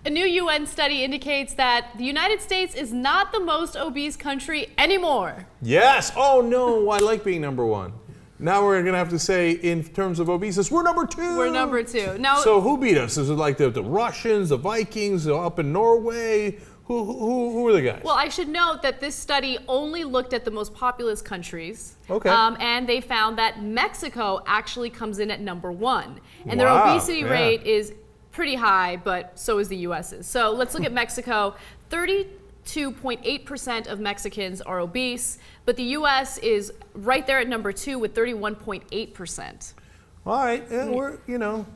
A new UN study indicates that the United States is not the most obese country anymore. Yes. Oh, no. I like being number one. Now we're going to have to say, in terms of obesity, we're number two. We're number two. Now, so who beat us? Is it like the Russians, the Vikings, up in Norway? Who are the guys? Well, I should note that this study only looked at the most populous countries. Okay. And they found that Mexico actually comes in at number one. And their obesity rate is pretty high, but so is the US's. So let's look at Mexico. 32.8% of Mexicans are obese, but the US is right there at number two with 31.8%. All right, yeah,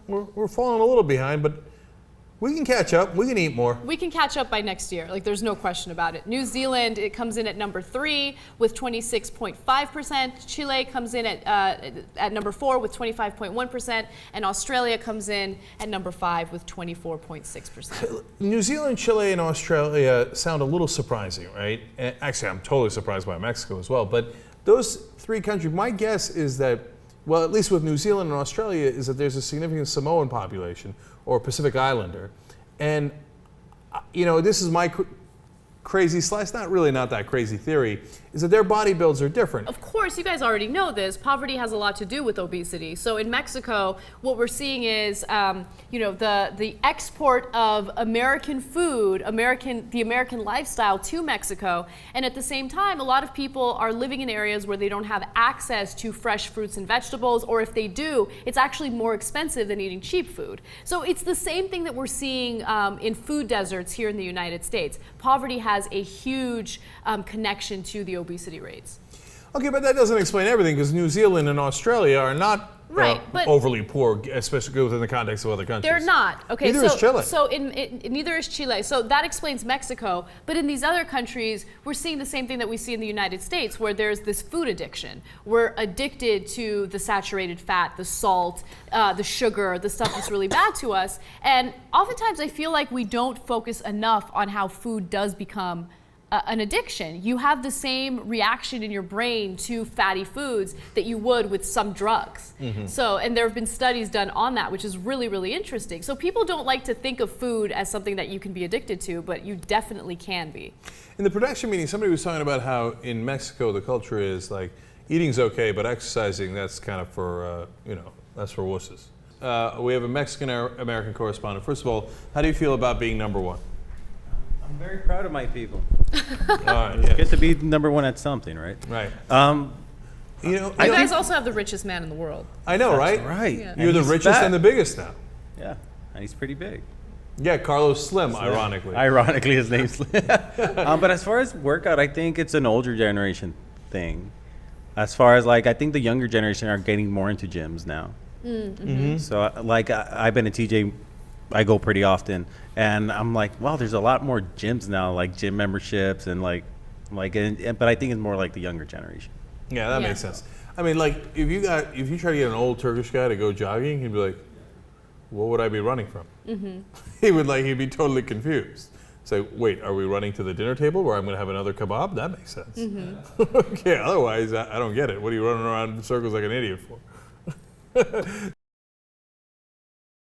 we're falling a little behind, but we can catch up. We can eat more. We can catch up by next year. Like, there's no question about it. New Zealand, it comes in at number 3 with 26.5%. Chile comes in at number 4 with 25.1%, and Australia comes in at number 5 with 24.6%. New Zealand, Chile, and Australia sound a little surprising, right? And actually, I'm totally surprised by Mexico as well. But those three countries, my guess is that, well, at least with New Zealand and Australia, is that there's a significant Samoan population or Pacific Islander. And, this is my crazy slice, not that crazy theory, is that their body builds are different. Of course, you guys already know this. Poverty has a lot to do with obesity. So in Mexico, what we're seeing is, the export of American food, the American lifestyle to Mexico. And at the same time, a lot of people are living in areas where they don't have access to fresh fruits and vegetables, or if they do, it's actually more expensive than eating cheap food. So it's the same thing that we're seeing in food deserts here in the United States. Poverty has a huge connection to the obesity rates. Okay, but that doesn't explain everything, because New Zealand and Australia are not overly poor, especially within the context of other countries. They're not. Okay, neither is Chile. So neither is Chile. So that explains Mexico. But in these other countries, we're seeing the same thing that we see in the United States, where there's this food addiction. We're addicted to the saturated fat, the salt, the sugar, the stuff that's really bad to us. And oftentimes I feel like we don't focus enough on how food does become an addiction. You have the same reaction in your brain to fatty foods that you would with some drugs. Mm-hmm. So, and there have been studies done on that, which is really, really interesting. So people don't like to think of food as something that you can be addicted to, but you definitely can be. In the production meeting, somebody was talking about how in Mexico the culture is like, eating's okay, but exercising, that's kind of for, that's for wusses. We have a Mexican-American correspondent. First of all, how do you feel about being number one? I'm very proud of my people. It's good to be number one at something, right? Right. You guys also have the richest man in the world. I know, That's right? Yeah. You're the richest and the biggest now. Yeah, and he's pretty big. Yeah, Carlos Slim, ironically. Ironically, his name's Slim. But as far as workout, I think it's an older generation thing. As far as I think the younger generation are getting more into gyms now. Mm-hmm. So I've been a TJ. I go pretty often, and I'm like, wow, there's a lot more gyms now, like gym memberships, and but I think it's more like the younger generation. Yeah, that makes sense. I mean, if you try to get an old Turkish guy to go jogging, he'd be like, what would I be running from? Mm-hmm. He'd be totally confused. So wait, are we running to the dinner table where I'm going to have another kebab? That makes sense. Mm-hmm. Okay, otherwise I don't get it. What are you running around in circles like an idiot for?